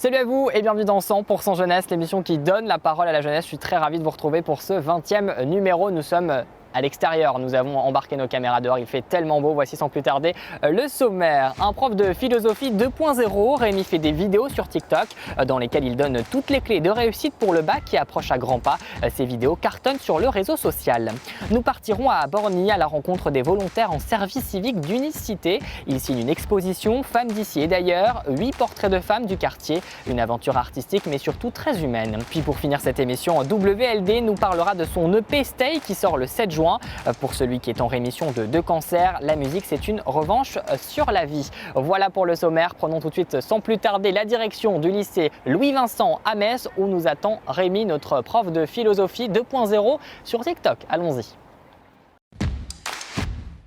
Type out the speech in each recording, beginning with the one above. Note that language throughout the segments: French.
Salut à vous et bienvenue dans 100% Jeunesse, l'émission qui donne la parole à la jeunesse. Je suis très ravi de vous retrouver pour ce 20e numéro. Nous sommes à l'extérieur, nous avons embarqué nos caméras dehors, il fait tellement beau. Voici sans plus tarder le sommaire. Un prof de philosophie 2.0, Rémi fait des vidéos sur TikTok dans lesquelles il donne toutes les clés de réussite pour le bac qui approche à grands pas. Ces vidéos cartonnent sur le réseau social. Nous partirons à Borny à la rencontre des volontaires en service civique d'Unicité. Ils signent une exposition Femmes d'ici et d'ailleurs, 8 portraits de femmes du quartier, une aventure artistique mais surtout très humaine. Puis pour finir cette émission, WLD nous parlera de son EP Stay qui sort le 7 juin. Pour celui qui est en rémission de 2 cancers, la musique c'est une revanche sur la vie. Voilà pour le sommaire. Prenons tout de suite sans plus tarder la direction du lycée Louis-Vincent à Metz où nous attend Rémi, notre prof de philosophie 2.0 sur TikTok. Allons-y.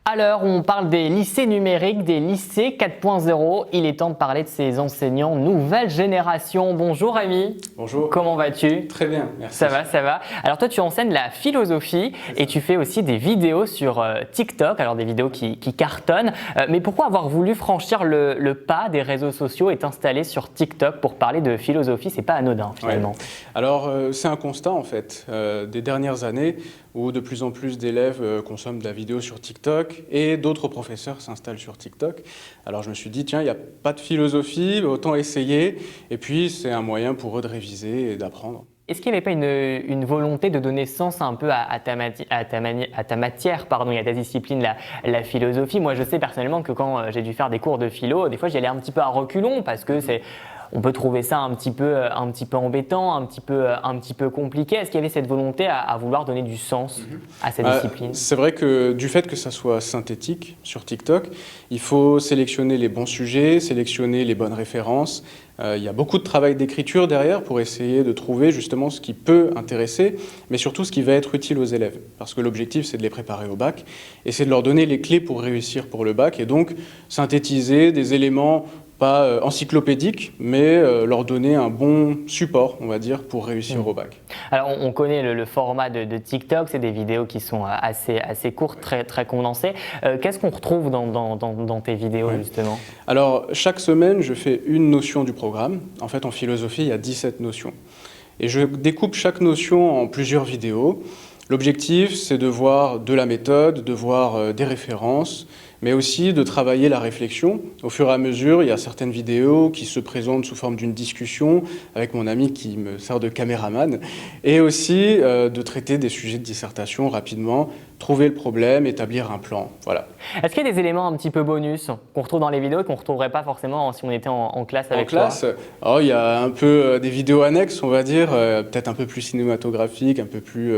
À l'heure où on parle des lycées numériques, des lycées 4.0, il est temps de parler de ces enseignants nouvelle génération. Bonjour Rémi. Bonjour. Comment vas-tu? Très bien, merci. Ça va, ça va. Alors toi tu enseignes la philosophie et tu fais aussi des vidéos sur TikTok, alors des vidéos qui cartonnent. Mais pourquoi avoir voulu franchir le pas des réseaux sociaux et t'installer sur TikTok pour parler de philosophie? C'est pas anodin finalement. Ouais. Alors c'est un constat en fait des dernières années où de plus en plus d'élèves consomment de la vidéo sur TikTok et d'autres professeurs s'installent sur TikTok. Alors je me suis dit, tiens, il n'y a pas de philosophie, autant essayer. Et puis c'est un moyen pour eux de réviser et d'apprendre. Est-ce qu'il n'y avait pas une volonté de donner sens un peu à ta matière, pardon, et à ta discipline, la philosophie? Moi, je sais personnellement que quand j'ai dû faire des cours de philo, des fois, j'y allais un petit peu à reculons parce que on peut trouver ça un petit peu embêtant, un petit peu compliqué. Est-ce qu'il y avait cette volonté à vouloir donner du sens à cette discipline? C'est vrai que du fait que ça soit synthétique sur TikTok, il faut sélectionner les bons sujets, sélectionner les bonnes références. Il y a beaucoup de travail d'écriture derrière pour essayer de trouver justement ce qui peut intéresser, mais surtout ce qui va être utile aux élèves. Parce que l'objectif, c'est de les préparer au bac et c'est de leur donner les clés pour réussir pour le bac et donc synthétiser des éléments pas encyclopédiques, mais leur donner un bon support, on va dire, pour réussir au bac. Alors, on connaît le format de TikTok, c'est des vidéos qui sont assez courtes, très condensées. Qu'est-ce qu'on retrouve dans tes vidéos, justement? Alors, chaque semaine, je fais une notion du programme. En fait, en philosophie, il y a 17 notions. Et je découpe chaque notion en plusieurs vidéos. L'objectif, c'est de voir de la méthode, de voir des références, mais aussi de travailler la réflexion. Au fur et à mesure, il y a certaines vidéos qui se présentent sous forme d'une discussion avec mon ami qui me sert de caméraman, et aussi de traiter des sujets de dissertation rapidement, trouver le problème, établir un plan. Voilà. Est-ce qu'il y a des éléments un petit peu bonus qu'on retrouve dans les vidéos et qu'on ne retrouverait pas forcément si on était en classe avec toi? En classe, il y a un peu des vidéos annexes, on va dire, peut-être un peu plus cinématographiques, un peu plus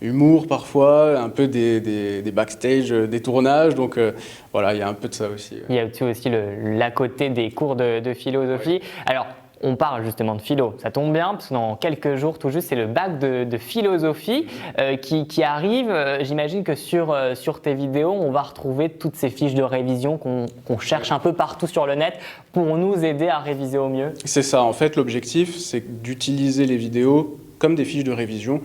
humour parfois, un peu des backstage, des tournages, donc voilà, il y a un peu de ça aussi. Il y a aussi l'à côté des cours de philosophie. Oui. Alors, on parle justement de philo, ça tombe bien parce que dans quelques jours tout juste c'est le bac de philosophie qui arrive. J'imagine que sur tes vidéos on va retrouver toutes ces fiches de révision qu'on cherche un peu partout sur le net pour nous aider à réviser au mieux. C'est ça, en fait l'objectif c'est d'utiliser les vidéos comme des fiches de révision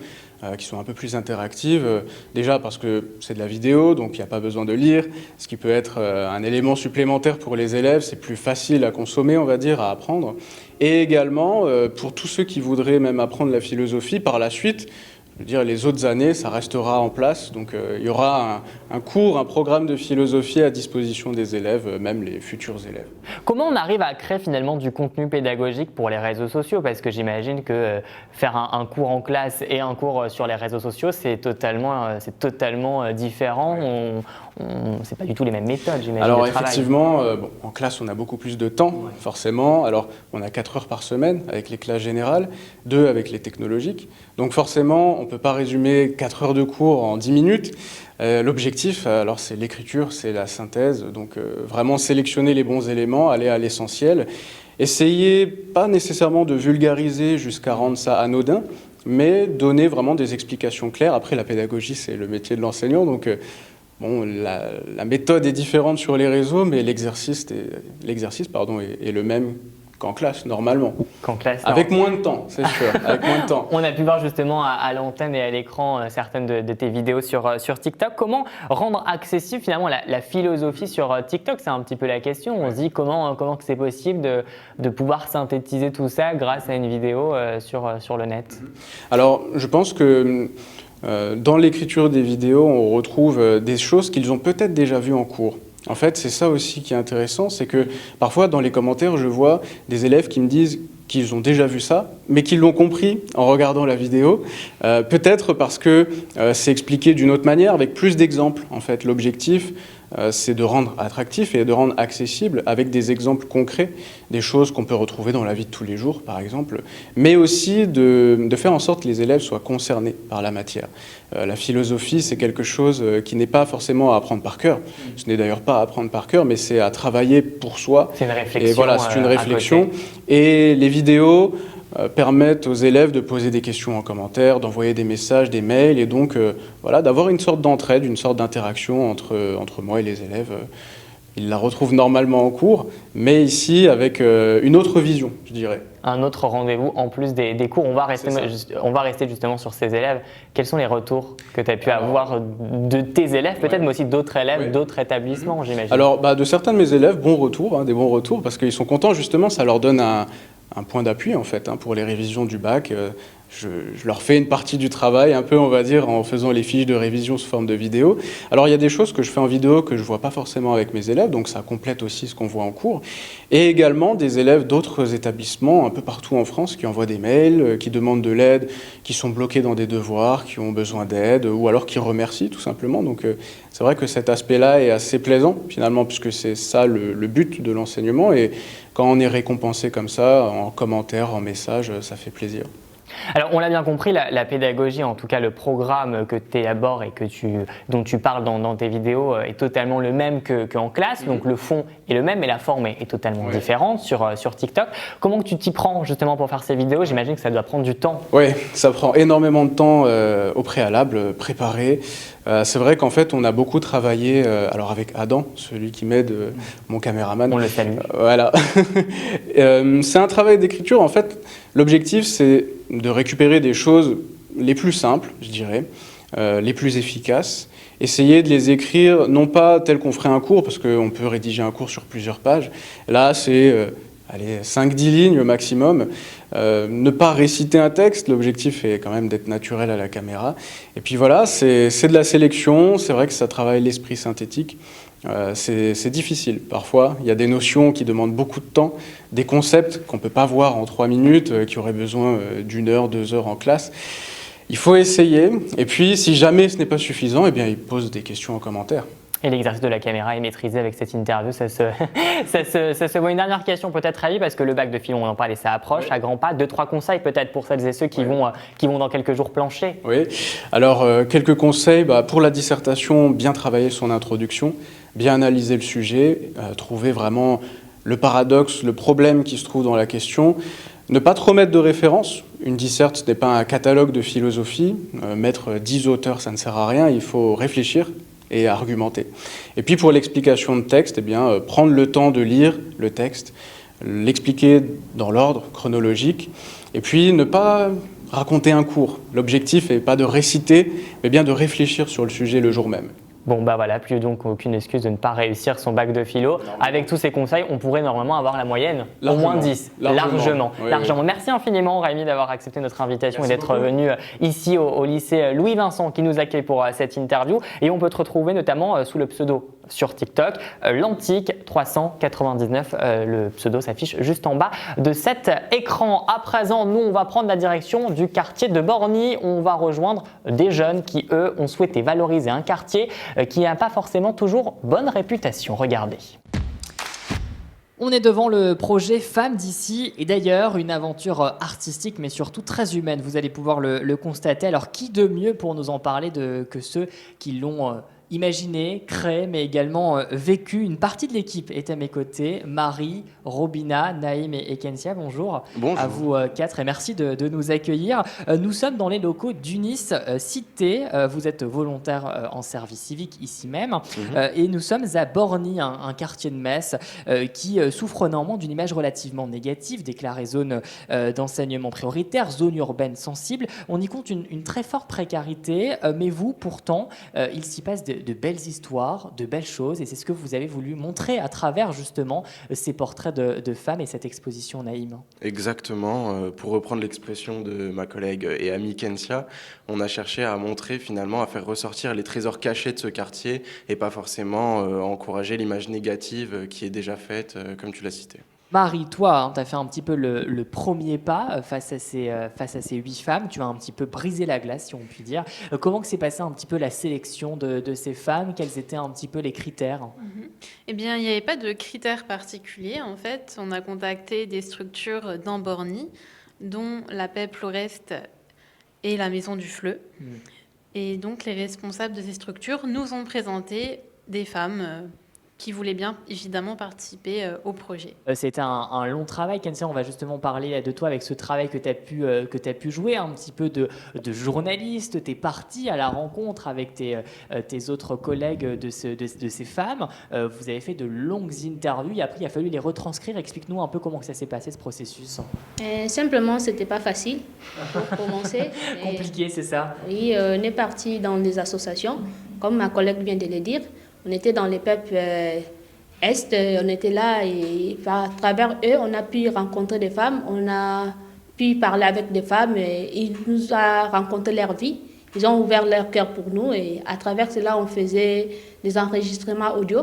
qui sont un peu plus interactives, déjà parce que c'est de la vidéo, donc il n'y a pas besoin de lire, ce qui peut être un élément supplémentaire pour les élèves, c'est plus facile à consommer, on va dire, à apprendre. Et également, pour tous ceux qui voudraient même apprendre la philosophie par la suite, je veux dire, les autres années, ça restera en place, donc il y aura un cours, un programme de philosophie à disposition des élèves, même les futurs élèves. Comment on arrive à créer finalement du contenu pédagogique pour les réseaux sociaux? Parce que j'imagine que faire un cours en classe et un cours sur les réseaux sociaux, c'est totalement différent. C'est pas du tout les mêmes méthodes, j'imagine. Alors effectivement, en classe, on a beaucoup plus de temps, forcément. Alors, on a 4 heures par semaine avec les classes générales, 2 avec les technologiques. Donc forcément, on ne peut pas résumer 4 heures de cours en 10 minutes. L'objectif, alors c'est l'écriture, c'est la synthèse. Donc vraiment sélectionner les bons éléments, aller à l'essentiel. Essayez pas nécessairement de vulgariser jusqu'à rendre ça anodin, mais donner vraiment des explications claires. Après, la pédagogie, c'est le métier de l'enseignant, donc bon, la méthode est différente sur les réseaux, mais l'exercice est le même qu'en classe, normalement. Qu'en classe, avec moins de temps, c'est sûr, avec moins de temps. On a pu voir justement à l'antenne et à l'écran certaines de tes vidéos sur TikTok. Comment rendre accessible finalement la philosophie sur TikTok? C'est un petit peu la question. On se dit comment que c'est possible de pouvoir synthétiser tout ça grâce à une vidéo sur le net. Alors, je pense que dans l'écriture des vidéos, on retrouve des choses qu'ils ont peut-être déjà vues en cours. En fait, c'est ça aussi qui est intéressant, c'est que parfois dans les commentaires, je vois des élèves qui me disent qu'ils ont déjà vu ça, mais qu'ils l'ont compris en regardant la vidéo, peut-être parce que c'est expliqué d'une autre manière, avec plus d'exemples. En fait, l'objectif, c'est de rendre attractif et de rendre accessible avec des exemples concrets, des choses qu'on peut retrouver dans la vie de tous les jours, par exemple, mais aussi de faire en sorte que les élèves soient concernés par la matière. La philosophie, c'est quelque chose qui n'est pas forcément à apprendre par cœur. Ce n'est d'ailleurs pas à apprendre par cœur, mais c'est à travailler pour soi. C'est une réflexion. Et voilà, c'est une réflexion. Et les vidéos permettent aux élèves de poser des questions en commentaire, d'envoyer des messages, des mails, et donc voilà, d'avoir une sorte d'entraide, une sorte d'interaction entre moi et les élèves. Ils la retrouvent normalement en cours, mais ici avec une autre vision, je dirais. Un autre rendez-vous en plus des cours. On va rester justement sur ces élèves. Quels sont les retours que tu as pu avoir de tes élèves, peut-être, mais aussi d'autres élèves, d'autres établissements, j'imagine? Alors, de certains de mes élèves, bons retours, des bons retours, parce qu'ils sont contents, justement, ça leur donne un point d'appui, en fait, pour les révisions du bac. Je leur fais une partie du travail, un peu, on va dire, en faisant les fiches de révision sous forme de vidéo. Alors, il y a des choses que je fais en vidéo que je ne vois pas forcément avec mes élèves, donc ça complète aussi ce qu'on voit en cours. Et également des élèves d'autres établissements, un peu partout en France, qui envoient des mails, qui demandent de l'aide, qui sont bloqués dans des devoirs, qui ont besoin d'aide, ou alors qui remercient, tout simplement. Donc, c'est vrai que cet aspect-là est assez plaisant, finalement, puisque c'est ça le but de l'enseignement. Et quand on est récompensé comme ça, en commentaire, en message, ça fait plaisir. Alors, on l'a bien compris, la pédagogie, en tout cas le programme que tu élabores et dont tu parles dans tes vidéos est totalement le même qu'en classe. Donc, le fond est le même, mais la forme est totalement différente sur TikTok. Comment tu t'y prends justement pour faire ces vidéos? J'imagine que ça doit prendre du temps. Oui, ça prend énormément de temps au préalable, préparer. C'est vrai qu'en fait, on a beaucoup travaillé, alors avec Adam, celui qui m'aide, mon caméraman. On le salue. Voilà. C'est un travail d'écriture. En fait, l'objectif, c'est de récupérer des choses les plus simples, je dirais, les plus efficaces. Essayer de les écrire, non pas tel qu'on ferait un cours, parce qu'on peut rédiger un cours sur plusieurs pages. Là, c'est 5-10 lignes au maximum. Ne pas réciter un texte, l'objectif est quand même d'être naturel à la caméra. Et puis voilà, c'est de la sélection, c'est vrai que ça travaille l'esprit synthétique. C'est difficile parfois, il y a des notions qui demandent beaucoup de temps, des concepts qu'on ne peut pas voir en 3 minutes, qui auraient besoin d'1 heure, 2 heures en classe. Il faut essayer, et puis si jamais ce n'est pas suffisant, eh bien, il pose des questions en commentaire. Et l'exercice de la caméra est maîtrisé avec cette interview, ça se voit. Une dernière question peut-être à lui, parce que le bac de philo, on en parlait, ça approche à grands pas. 2-3 conseils peut-être pour celles et ceux qui vont dans quelques jours plancher. Oui, alors quelques conseils pour la dissertation, bien travailler son introduction, bien analyser le sujet, trouver vraiment le paradoxe, le problème qui se trouve dans la question. Ne pas trop mettre de références. Une disserte, ce n'est pas un catalogue de philosophie. Mettre 10 auteurs, ça ne sert à rien. Il faut réfléchir et argumenter. Et puis pour l'explication de texte, eh bien, prendre le temps de lire le texte, l'expliquer dans l'ordre chronologique, et puis ne pas raconter un cours. L'objectif n'est pas de réciter, mais bien de réfléchir sur le sujet le jour même. Bon, voilà, plus donc aucune excuse de ne pas réussir son bac de philo. Avec tous ces conseils, on pourrait normalement avoir la moyenne, au moins 10, largement. Oui. Merci infiniment, Rémi, d'avoir accepté notre invitation et d'être venu ici au lycée Louis Vincent qui nous accueille pour cette interview. Et on peut te retrouver notamment sous le pseudo sur TikTok, l'Antique 399. Le pseudo s'affiche juste en bas de cet écran. À présent, nous, on va prendre la direction du quartier de Borny. On va rejoindre des jeunes qui, eux, ont souhaité valoriser un quartier qui n'a pas forcément toujours bonne réputation. Regardez. On est devant le projet Femmes d'ici et d'ailleurs une aventure artistique mais surtout très humaine. Vous allez pouvoir le constater. Alors qui de mieux pour nous en parler que ceux qui l'ont imaginé, créé, mais également vécu. Une partie de l'équipe est à mes côtés. Marie, Robina, Naïm et Kensia, bonjour. Bonjour. À vous quatre et merci de nous accueillir. Nous sommes dans les locaux d'Unis Cité. Vous êtes volontaire en service civique ici même. Et nous sommes à Borny, un quartier de Metz qui souffre néanmoins d'une image relativement négative, déclarée zone d'enseignement prioritaire, zone urbaine sensible. On y compte une très forte précarité, mais vous, pourtant, il s'y passe de belles histoires, de belles choses, et c'est ce que vous avez voulu montrer à travers justement ces portraits de femmes et cette exposition, Naïm. Exactement. Pour reprendre l'expression de ma collègue et amie Kensia, on a cherché à montrer finalement, à faire ressortir les trésors cachés de ce quartier et pas forcément encourager l'image négative qui est déjà faite, comme tu l'as cité. Marie, toi, tu as fait un petit peu le premier pas face à ces 8 femmes. Tu as un petit peu brisé la glace, si on peut dire. Comment que s'est passée un petit peu la sélection de ces femmes? Quels étaient un petit peu les critères? Eh bien, il n'y avait pas de critères particuliers. En fait, on a contacté des structures dans Borny, dont la PEP Florest et la Maison du Fleu. Et donc, les responsables de ces structures nous ont présenté des femmes qui voulaient bien évidemment participer au projet. C'était un long travail, Kensia. On va justement parler de toi avec ce travail que tu as pu jouer, un petit peu de journaliste. Tu es parti à la rencontre avec tes autres collègues de ces femmes. Vous avez fait de longues interviews et après il a fallu les retranscrire. Explique-nous un peu comment ça s'est passé ce processus. Simplement, c'était pas facile pour commencer. Compliqué, c'est ça? Oui, on est parti dans des associations, comme ma collègue vient de le dire. On était dans les PEP Est, on était là et à travers eux, on a pu rencontrer des femmes, on a pu parler avec des femmes et ils nous ont rencontré leur vie. Ils ont ouvert leur cœur pour nous et à travers cela, on faisait des enregistrements audio.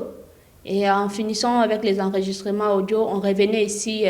Et en finissant avec les enregistrements audio, on revenait ici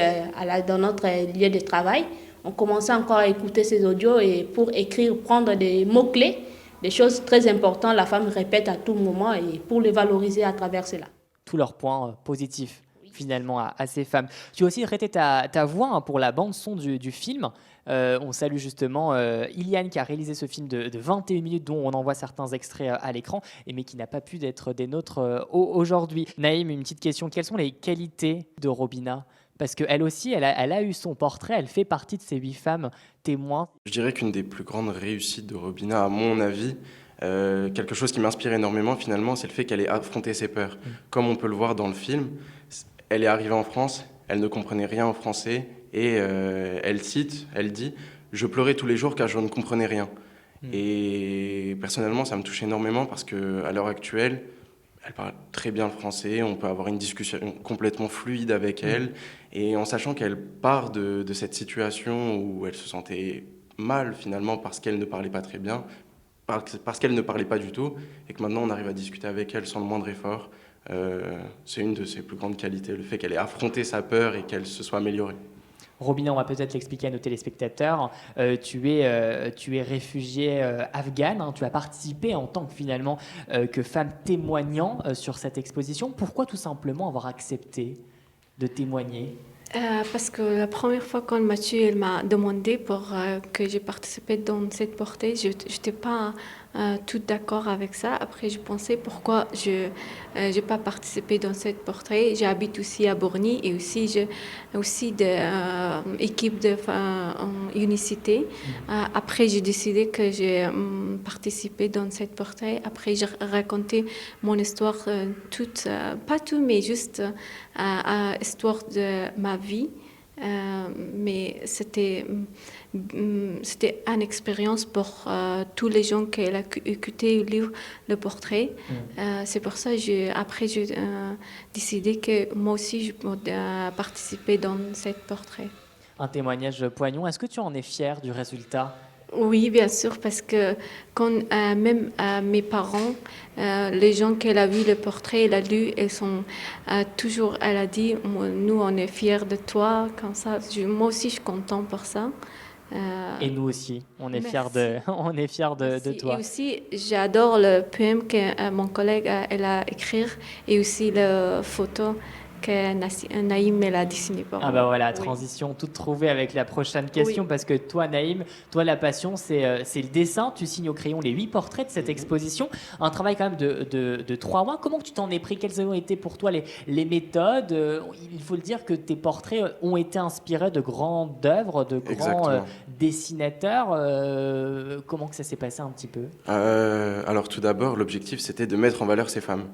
dans notre lieu de travail. On commençait encore à écouter ces audios et pour écrire, prendre des mots-clés. Des choses très importantes, la femme répète à tout moment et pour les valoriser à travers cela. Tous leurs points positifs, finalement, à ces femmes. Tu as aussi prêté ta voix pour la bande-son du film. On salue justement Iliane qui a réalisé ce film de 21 minutes dont on en voit certains extraits à l'écran, mais qui n'a pas pu être des nôtres aujourd'hui. Naïm, une petite question. Quelles sont les qualités de Robina ? Parce qu'elle aussi, elle a eu son portrait, elle fait partie de ces 8 femmes témoins. Je dirais qu'une des plus grandes réussites de Robina, à mon avis, quelque chose qui m'inspire énormément finalement, c'est le fait qu'elle ait affronté ses peurs. Comme on peut le voir dans le film, elle est arrivée en France, elle ne comprenait rien en français et elle dit « Je pleurais tous les jours car je ne comprenais rien ». Et personnellement, ça me touche énormément parce qu'à l'heure actuelle, elle parle très bien le français, on peut avoir une discussion complètement fluide avec elle, et en sachant qu'elle part de cette situation où elle se sentait mal finalement parce qu'elle ne parlait pas très bien, parce qu'elle ne parlait pas du tout, et que maintenant on arrive à discuter avec elle sans le moindre effort, c'est une de ses plus grandes qualités, le fait qu'elle ait affronté sa peur et qu'elle se soit améliorée. Robina, on va peut-être l'expliquer à nos téléspectateurs. Tu es réfugiée afghane. Tu as participé en tant que finalement que femme témoignant sur cette exposition. Pourquoi tout simplement avoir accepté de témoigner ? Parce que la première fois quand Mathieu m'a demandé pour que j'ai participé dans cette portée, je n'étais pas tout d'accord avec ça. Après, je pensais pourquoi je n'ai pas participé dans cette portrait. J'habite aussi à Borny et aussi j'ai aussi de équipe de unicité. Après, j'ai décidé que j'ai participé dans cette portrait. Après, j'ai raconté mon histoire toute, pas tout, mais juste histoire de ma vie. Mais c'était une expérience pour tous les gens qui ont écouté ou lu le portrait. C'est pour ça que après j'ai décidé que moi aussi je peux participer dans ce portrait. Un témoignage poignant. Est-ce que tu en es fière du résultat ? Oui, bien sûr, parce que quand même mes parents, les gens qui ont vu le portrait, elle a lu, elles sont toujours, elle a dit, nous on est fiers de toi, comme ça. Moi aussi je suis contente pour ça. Et nous aussi, on est fiers de toi. Et aussi, j'adore le poème que mon collègue elle a écrit et aussi la photo que Naïm elle a dessiné pour Ah moi. bah voilà, Oui. transition toute trouvée avec la prochaine question, Oui. parce que toi Naïm, toi la passion c'est le dessin, tu signes au crayon les 8 portraits de cette exposition, un travail quand même de 3 mois. Comment tu t'en es pris? Quelles ont été pour toi les méthodes? Il faut le dire que tes portraits ont été inspirés de grandes œuvres, de grands Exactement. dessinateurs. Comment que ça s'est passé un petit peu? Alors tout d'abord, l'objectif c'était de mettre en valeur ces femmes.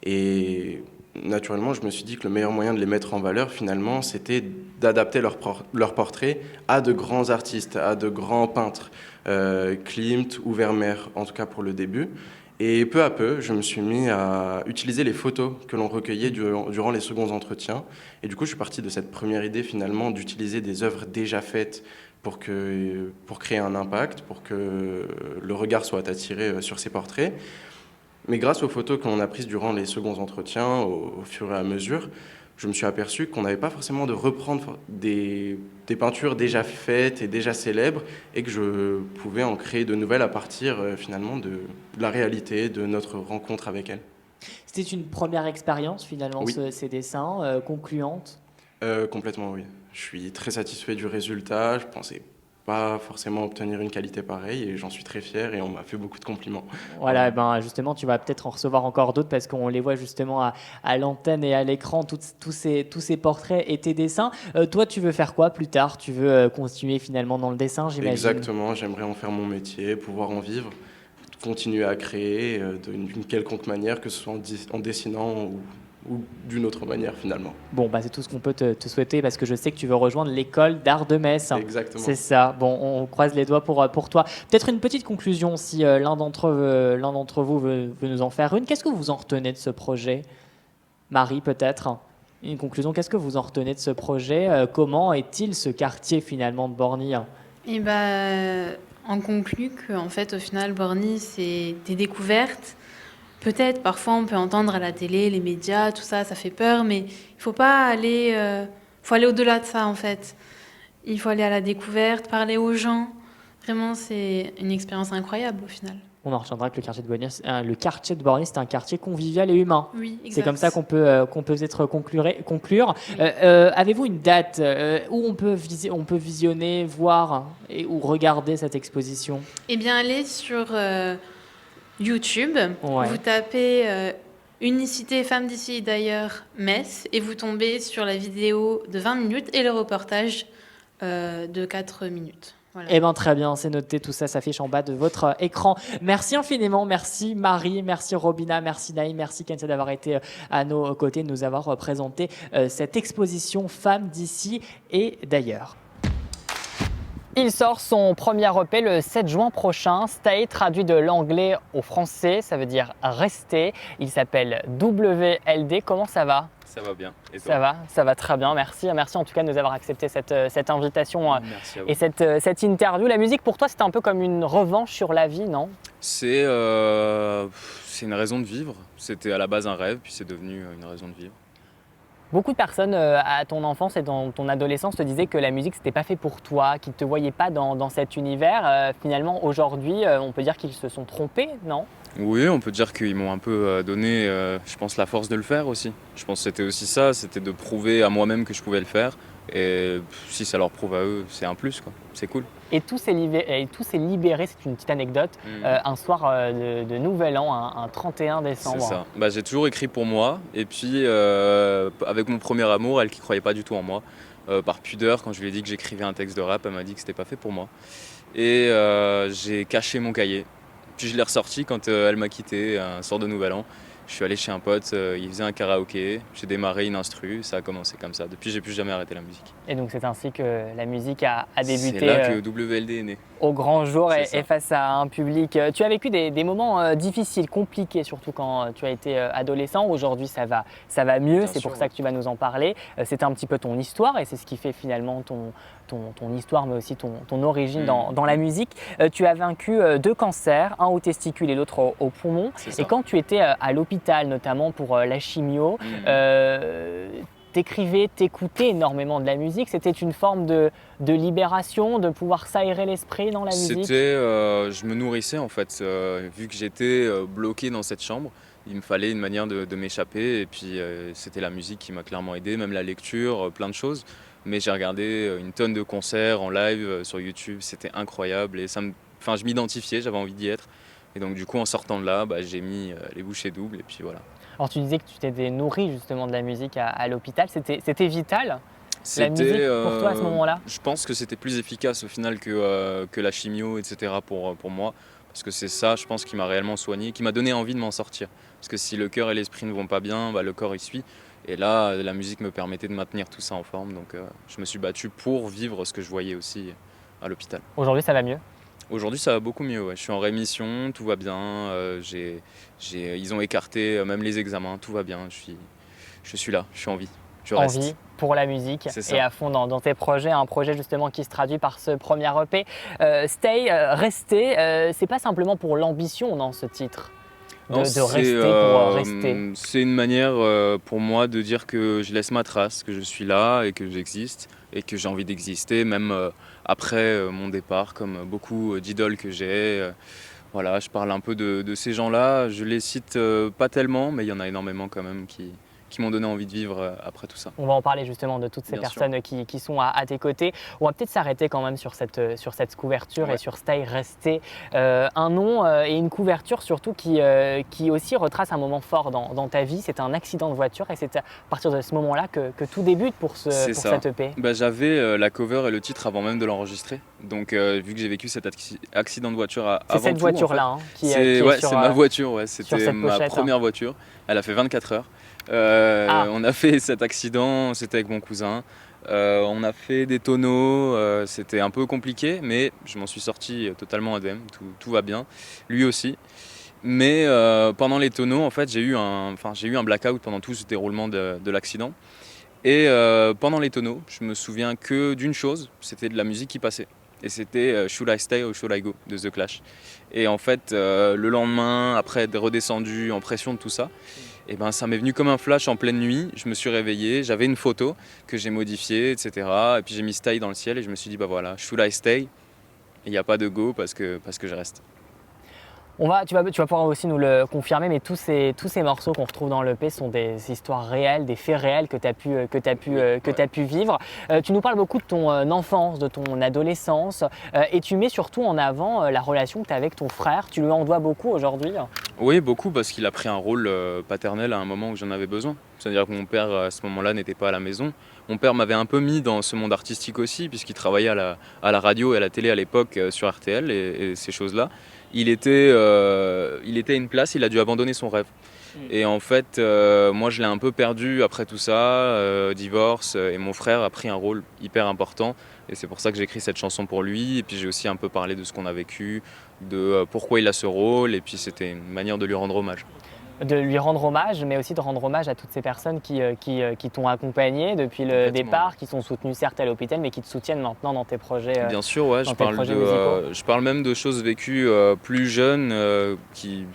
Et naturellement, je me suis dit que le meilleur moyen de les mettre en valeur, finalement, c'était d'adapter leur portrait à de grands artistes, à de grands peintres, Klimt ou Vermeer, en tout cas pour le début. Et peu à peu, je me suis mis à utiliser les photos que l'on recueillait durant les seconds entretiens. Et du coup, je suis parti de cette première idée, finalement, d'utiliser des œuvres déjà faites pour créer un impact, pour que le regard soit attiré sur ces portraits. Mais grâce aux photos que l'on a prises durant les seconds entretiens, au fur et à mesure, je me suis aperçu qu'on n'avait pas forcément de reprendre des peintures déjà faites et déjà célèbres, et que je pouvais en créer de nouvelles à partir finalement de la réalité, de notre rencontre avec elles. C'était une première expérience finalement, Oui. ces dessins, concluante? Complètement, oui. Je suis très satisfait du résultat. Je pensais pas forcément obtenir une qualité pareille, et j'en suis très fier, et on m'a fait beaucoup de compliments. Voilà, ben justement, tu vas peut-être en recevoir encore d'autres parce qu'on les voit justement à l'antenne et à l'écran, tous ces portraits et tes dessins. Toi, tu veux faire quoi plus tard? Tu veux continuer finalement dans le dessin, j'imagine? Exactement, j'aimerais en faire mon métier, pouvoir en vivre, continuer à créer d'une quelconque manière, que ce soit en dessinant ou d'une autre manière finalement. Bon, bah, c'est tout ce qu'on peut te souhaiter parce que je sais que tu veux rejoindre l'école d'art de Metz. Exactement. C'est ça. Bon, on croise les doigts pour toi. Peut-être une petite conclusion si l'un d'entre vous veut nous en faire une. Qu'est-ce que vous en retenez de ce projet? Marie, peut-être une conclusion. Qu'est-ce que vous en retenez de ce projet? Comment est-il ce quartier finalement de Borny? Et on conclut qu'en fait, au final, Borny, c'est des découvertes. Peut-être, parfois, on peut entendre à la télé, les médias, tout ça, ça fait peur, mais il faut pas aller, faut aller au-delà de ça, en fait. Il faut aller à la découverte, parler aux gens. Vraiment, c'est une expérience incroyable, au final. On en retiendra que le quartier de Borny, c'est un quartier convivial et humain. Oui, exact. C'est comme ça qu'on peut peut-être conclure. Avez-vous une date où on peut visionner, voir ou regarder cette exposition? Eh bien, allez sur YouTube, Ouais. vous tapez Unicité Femmes d'ici et d'ailleurs Metz, et vous tombez sur la vidéo de 20 minutes et le reportage de 4 minutes. Voilà. Eh bien, très bien, c'est noté, tout ça s'affiche en bas de votre écran. Merci infiniment, merci Marie, merci Robina, merci Naïm, merci Kenza d'avoir été à nos côtés, de nous avoir présenté cette exposition Femmes d'ici et d'ailleurs. Il sort son premier EP le 7 juin prochain. Stay traduit de l'anglais au français, ça veut dire rester. Il s'appelle WLD. Comment ça va? Ça va bien. Et toi? Ça va très bien, merci. Merci en tout cas de nous avoir accepté cette invitation Merci à vous. et cette interview. La musique pour toi c'était un peu comme une revanche sur la vie, non? C'est une raison de vivre. C'était à la base un rêve, puis c'est devenu une raison de vivre. Beaucoup de personnes à ton enfance et dans ton adolescence te disaient que la musique c'était pas fait pour toi, qu'ils ne te voyaient pas dans cet univers. Finalement aujourd'hui on peut dire qu'ils se sont trompés, non? Oui, on peut dire qu'ils m'ont un peu donné, je pense, la force de le faire aussi. Je pense que c'était aussi ça, c'était de prouver à moi-même que je pouvais le faire. Et si ça leur prouve à eux, c'est un plus, quoi. C'est cool. Et tout s'est libéré, c'est une petite anecdote, un soir de Nouvel An, un 31 décembre. C'est ça. J'ai toujours écrit pour moi. Et puis, avec mon premier amour, elle qui croyait pas du tout en moi, par pudeur, quand je lui ai dit que j'écrivais un texte de rap, elle m'a dit que c'était pas fait pour moi. Et j'ai caché mon cahier. Puis je l'ai ressorti quand elle m'a quitté, un soir de Nouvel An. Je suis allé chez un pote, il faisait un karaoké, j'ai démarré une instru, ça a commencé comme ça. Depuis, j'ai plus jamais arrêté la musique. Et donc c'est ainsi que la musique a débuté. C'est là que WLD est né. Au grand jour C'est et face à un public. Tu as vécu des moments difficiles, compliqués, surtout quand tu as été adolescent. Aujourd'hui, ça va mieux, Bien c'est sûr, pour ça que tu vas nous en parler. C'était un petit peu ton histoire et c'est ce qui fait finalement ton histoire, mais aussi ton origine dans la musique. Tu as vaincu 2 cancers, un au testicule et l'autre au poumon. Et quand tu étais à l'hôpital, notamment pour la chimio, t'écrivais, t'écoutais énormément de la musique. C'était une forme de libération, de pouvoir s'aérer l'esprit dans la musique. Je me nourrissais en fait, vu que j'étais bloqué dans cette chambre. Il me fallait une manière de m'échapper et puis c'était la musique qui m'a clairement aidé, même la lecture, plein de choses. Mais j'ai regardé une tonne de concerts en live sur YouTube, c'était incroyable et enfin, je m'identifiais, j'avais envie d'y être. Et donc du coup en sortant de là, j'ai mis les bouchées doubles et puis voilà. Alors tu disais que tu t'étais nourri justement de la musique à l'hôpital, c'était vital la musique C'était, pour toi à ce moment-là? je pense que c'était plus efficace au final que la chimio, etc. pour moi. Parce que c'est ça, je pense, qui m'a réellement soigné, qui m'a donné envie de m'en sortir. Parce que si le cœur et l'esprit ne vont pas bien, le corps y suit. Et là, la musique me permettait de maintenir tout ça en forme. Donc je me suis battu pour vivre ce que je voyais aussi à l'hôpital. Aujourd'hui ça va mieux? Aujourd'hui, ça va beaucoup mieux. Ouais. Je suis en rémission, tout va bien. Ils ont écarté même les examens, tout va bien. Je suis là, je suis en vie. Je reste. Envie pour la musique C'est ça. et à fond dans tes projets, un projet justement qui se traduit par ce premier EP. Stay, rester, c'est pas simplement pour l'ambition dans ce titre de Non, rester pour rester. C'est une manière pour moi de dire que je laisse ma trace, que je suis là et que j'existe et que j'ai envie d'exister même après mon départ, comme beaucoup d'idoles que j'ai. Voilà, je parle un peu de ces gens-là. Je les cite pas tellement, mais il y en a énormément quand même qui m'ont donné envie de vivre après tout ça. On va en parler justement de toutes ces Bien personnes qui sont à tes côtés. On va peut-être s'arrêter quand même sur cette couverture et sur Stay, rester. Un nom et une couverture surtout qui aussi retrace un moment fort dans ta vie. C'est un accident de voiture et c'est à partir de ce moment-là que tout débute pour cette EP. J'avais la cover et le titre avant même de l'enregistrer. Donc vu que j'ai vécu cet accident de voiture avant tout. C'est cette voiture-là en fait, qui est sur, c'est ma voiture. Ouais. sur C'était cette ma pochette, première voiture. Elle a fait 24 heures. On a fait cet accident, c'était avec mon cousin. On a fait des tonneaux, c'était un peu compliqué, mais je m'en suis sorti totalement indemne, tout va bien. Lui aussi. Mais pendant les tonneaux, en fait, j'ai eu un blackout pendant tout ce déroulement de l'accident. Et pendant les tonneaux, je me souviens que d'une chose, c'était de la musique qui passait. Et c'était Should I Stay or Should I Go de The Clash. Et en fait, le lendemain, après être redescendu en pression de tout ça, et ça m'est venu comme un flash en pleine nuit. Je me suis réveillé, j'avais une photo que j'ai modifiée, etc. Et puis j'ai mis Stay dans le ciel et je me suis dit, voilà, Should I Stay? Et il n'y a pas de Go parce que je reste. Tu vas pouvoir aussi nous le confirmer, mais tous ces morceaux qu'on retrouve dans l'EP sont des histoires réelles, des faits réels que tu as pu vivre. Tu nous parles beaucoup de ton enfance, de ton adolescence, et tu mets surtout en avant la relation que tu as avec ton frère. Tu lui en dois beaucoup aujourd'hui? Oui, beaucoup, parce qu'il a pris un rôle paternel à un moment où j'en avais besoin. C'est-à-dire que mon père, à ce moment-là, n'était pas à la maison. Mon père m'avait un peu mis dans ce monde artistique aussi, puisqu'il travaillait à la radio et à la télé à l'époque sur RTL et ces choses-là. Il était une place, il a dû abandonner son rêve. Et en fait, moi je l'ai un peu perdu après tout ça, divorce, et mon frère a pris un rôle hyper important. Et c'est pour ça que j'ai écrit cette chanson pour lui. Et puis j'ai aussi un peu parlé de ce qu'on a vécu, de pourquoi il a ce rôle, et puis c'était une manière de lui rendre hommage. De lui rendre hommage, mais aussi de rendre hommage à toutes ces personnes qui t'ont accompagné depuis le départ, qui sont soutenues certes à l'hôpital, mais qui te soutiennent maintenant dans tes projets. Bien sûr, ouais, je parle même de choses vécues plus jeunes,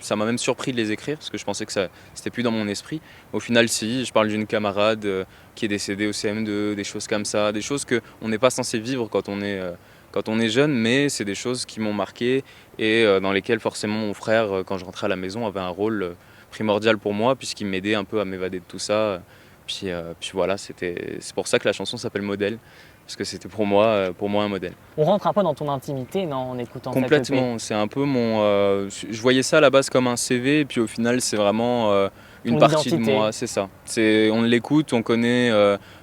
ça m'a même surpris de les écrire, parce que je pensais que c'était plus dans mon esprit. Au final, si, je parle d'une camarade qui est décédée au CM2, des choses comme ça, des choses qu'on n'est pas censé vivre quand on est jeune, mais c'est des choses qui m'ont marqué et dans lesquelles forcément mon frère, quand je rentrais à la maison, avait un rôle primordial pour moi, puisqu'il m'aidait un peu à m'évader de tout ça. Puis voilà, c'est pour ça que la chanson s'appelle Modèle, parce que c'était pour moi un modèle. On rentre un peu dans ton intimité, non, en écoutant cette EP. Complètement, c'est un peu je voyais ça à la base comme un CV, et puis au final c'est vraiment une partie de moi, c'est ça. On l'écoute, on connaît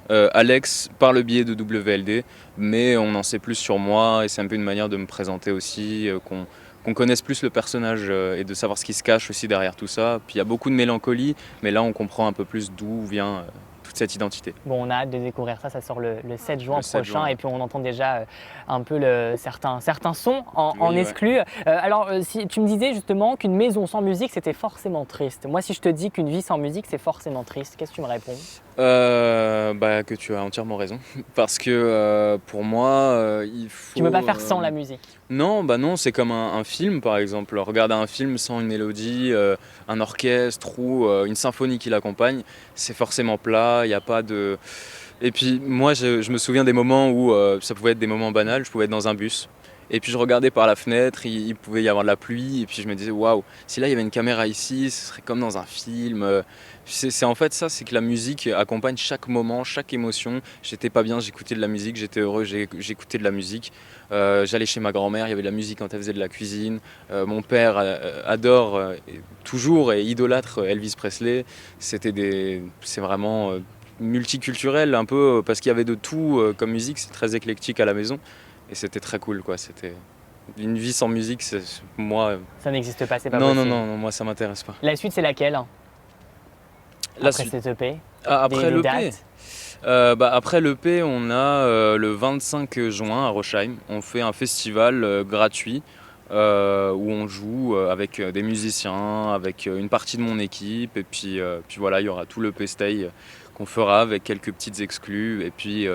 Alex par le biais de WLD, mais on en sait plus sur moi, et c'est un peu une manière de me présenter aussi, qu'on connaisse plus le personnage et de savoir ce qui se cache aussi derrière tout ça. Puis il y a beaucoup de mélancolie, mais là on comprend un peu plus d'où vient toute cette identité. Bon, on a hâte de découvrir ça sort le 7 juin prochain, 7 juin. Et puis on entend déjà un peu certains sons en Oui, exclu. Alors, si tu me disais justement qu'une maison sans musique, c'était forcément triste. Moi, si je te dis qu'une vie sans musique, c'est forcément triste, qu'est-ce que tu me réponds? Que tu as entièrement raison, parce que pour moi, il faut... Tu ne peux pas faire sans la musique? Non, c'est comme un film par exemple. Regarder un film sans une mélodie, un orchestre ou une symphonie qui l'accompagne, c'est forcément plat, il n'y a pas de... Et puis moi je me souviens des moments où ça pouvait être des moments banals, je pouvais être dans un bus Et puis je regardais par la fenêtre, il pouvait y avoir de la pluie, et puis je me disais waouh, si là il y avait une caméra ici, ce serait comme dans un film. C'est en fait ça, c'est que la musique accompagne chaque moment, chaque émotion. J'étais pas bien, j'écoutais de la musique, j'étais heureux, j'écoutais de la musique. J'allais chez ma grand-mère, il y avait de la musique quand elle faisait de la cuisine. Mon père adore toujours et idolâtre Elvis Presley. C'est vraiment multiculturel un peu parce qu'il y avait de tout comme musique, c'est très éclectique à la maison. Et c'était très cool, quoi. C'était une vie sans musique, moi. Ça n'existe pas, c'est pas non, possible. non, moi ça m'intéresse pas. La suite, c'est laquelle La après suite. cet EP? Après les l'EP. dates Après l'EP, on a le 25 juin à Rochheim. On fait un festival gratuit où on joue avec des musiciens, avec une partie de mon équipe. Et puis voilà, il y aura tout l'EP Stay qu'on fera avec quelques petites exclus. Et puis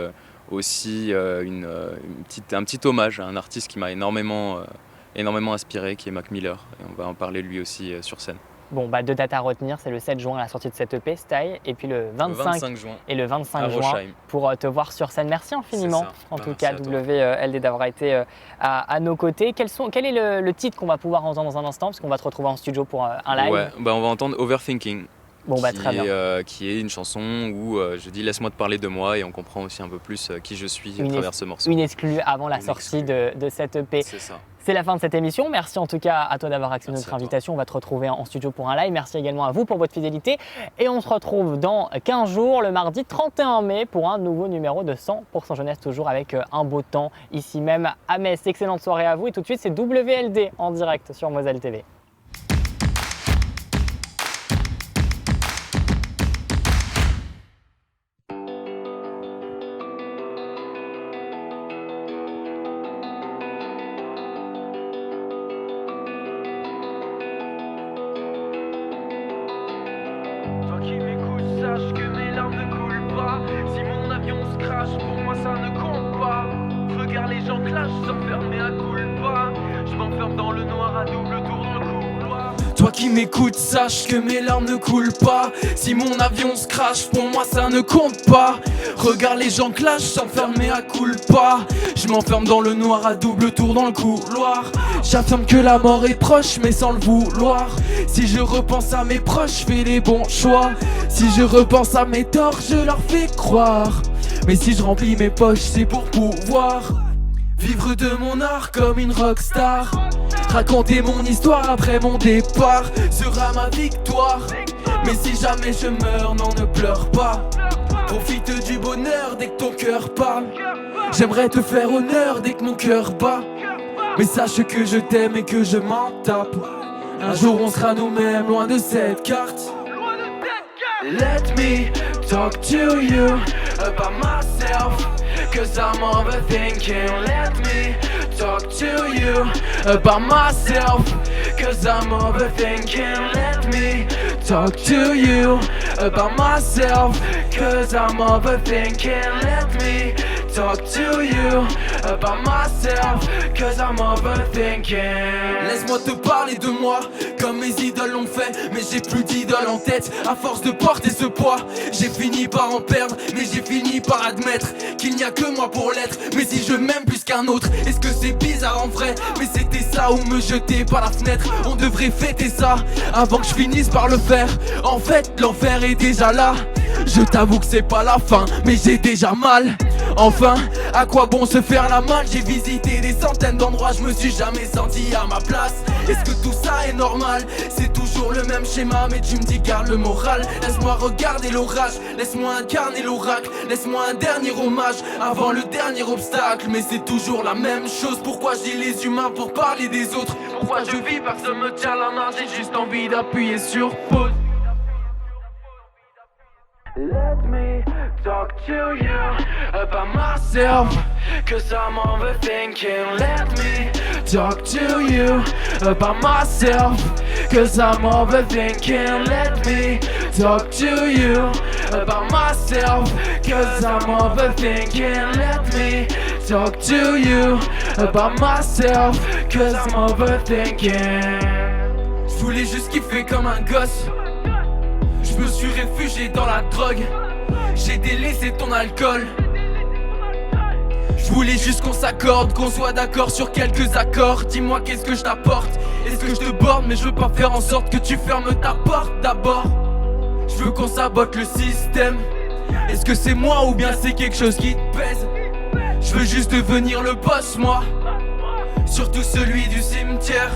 aussi un petit hommage à un artiste qui m'a énormément inspiré, qui est Mac Miller. Et on va en parler lui aussi sur scène. Bon, 2 dates à retenir, c'est le 7 juin à la sortie de cette EP, Style, et puis le 25 juin et le 25 à juin Rochheim. pour te voir sur scène. Merci infiniment, en tout Merci cas, à toi. WLD, d'avoir été à nos côtés. Quel est le titre qu'on va pouvoir entendre dans un instant, parce qu'on va te retrouver en studio pour un live? Ouais, on va entendre Overthinking. Bon, très bien. Qui est une chanson où je dis laisse-moi te parler de moi et on comprend aussi un peu plus qui je suis à travers ce morceau. Une exclue avant la sortie de cette EP. C'est ça. C'est la fin de cette émission. Merci en tout cas à toi d'avoir accepté Merci notre à toi. invitation. On va te retrouver en studio pour un live. Merci également à vous pour votre fidélité. Et on se retrouve dans 15 jours, le mardi 31 mai, pour un nouveau numéro de 100% Jeunesse, toujours avec un beau temps ici même à Metz. Excellente soirée à vous. Et tout de suite, c'est WLD en direct sur Moselle TV. Toi qui m'écoutes, sache que mes larmes ne coulent pas. Si mon avion se crache, pour moi ça ne compte pas. Regarde les gens clash, s'enfermer à culpa. Je m'enferme dans le noir à double tour dans le couloir. Toi qui m'écoutes, sache que mes larmes ne coulent pas. Si mon avion se crache, pour moi ça ne compte pas. Regarde les gens clash, s'enfermer à culpa. Je m'enferme dans le noir à double tour dans le couloir. J'affirme que la mort est proche, mais sans le vouloir. Si je repense à mes proches, je fais les bons choix. Si je repense à mes torts, je leur fais croire. Mais si je remplis mes poches, c'est pour pouvoir vivre de mon art comme une rockstar. Raconter mon histoire après mon départ sera ma victoire. Mais si jamais je meurs, non ne pleure pas. Profite du bonheur dès que ton cœur parle. J'aimerais te faire honneur dès que mon cœur bat. Mais sache que je t'aime et que je m'en tape. Un jour on sera nous-mêmes loin de cette carte. Let me talk to you about myself, 'cause I'm overthinking. Let me talk to you about myself, 'cause I'm overthinking. Let me talk to you about myself, 'cause I'm overthinking. Let me talk to you about myself, 'cause I'm overthinking. Laisse-moi te parler de moi comme mes idoles l'ont fait. Mais j'ai plus d'idoles en tête. À force de porter ce poids, j'ai fini par en perdre. Mais j'ai fini par admettre qu'il n'y a que moi pour l'être. Mais si je m'aime plus qu'un autre, est-ce que c'est bizarre en vrai? Mais c'était ça ou me jeter par la fenêtre. On devrait fêter ça avant que je finisse par le faire. En fait l'enfer est déjà là. Je t'avoue que c'est pas la fin, mais j'ai déjà mal. Enfin, à quoi bon se faire la malle? J'ai visité des centaines d'endroits, je me suis jamais senti à ma place. Est-ce que tout ça est normal? C'est toujours le même schéma, mais tu me dis garde le moral. Laisse-moi regarder l'orage, laisse-moi incarner l'oracle. Laisse-moi un dernier hommage avant le dernier obstacle. Mais c'est toujours la même chose, pourquoi je dis les humains pour parler des autres? Pourquoi je vis, personne me tient la main, j'ai juste envie d'appuyer sur pause. Let me talk to you about myself, 'cause I'm overthinking. Let me talk to you about myself, 'cause I'm overthinking. Let me talk to you about myself, 'cause I'm overthinking. Let me talk to you about myself, 'cause I'm overthinking. Je voulais juste kiffer comme un gosse. Je me suis réfugié dans la drogue. J'ai délaissé ton alcool. Je voulais juste qu'on s'accorde, qu'on soit d'accord sur quelques accords. Dis-moi qu'est-ce que je t'apporte. Est-ce que je te borde, mais je veux pas faire en sorte que tu fermes ta porte d'abord. Je veux qu'on sabote le système. Est-ce que c'est moi ou bien c'est quelque chose qui te pèse? Je veux juste devenir le boss moi, surtout celui du cimetière.